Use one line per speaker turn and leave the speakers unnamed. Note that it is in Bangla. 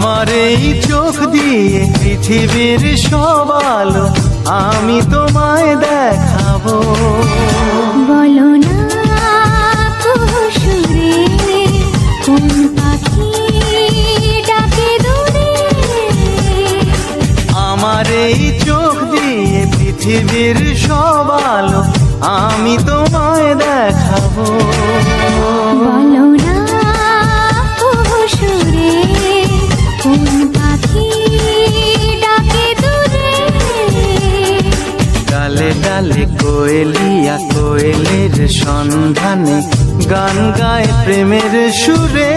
আমার এই চোখ দিয়ে পৃথিবীর সব আলো আমি তোমায় দেখাবো।
বলো না কুহুসুরে কোন পাখি ডাকে দূরে।
আমার এই চোখ দিয়ে পৃথিবীর সব আলো আমি তোমায় দেখাবো।
বলো না কুহুসুরে কোন পাখি ডাকে দূরে।
ডালে ডালে কোয়েলিয়া কোয়েলের সন্ধানে গান গায় প্রেমের সুরে।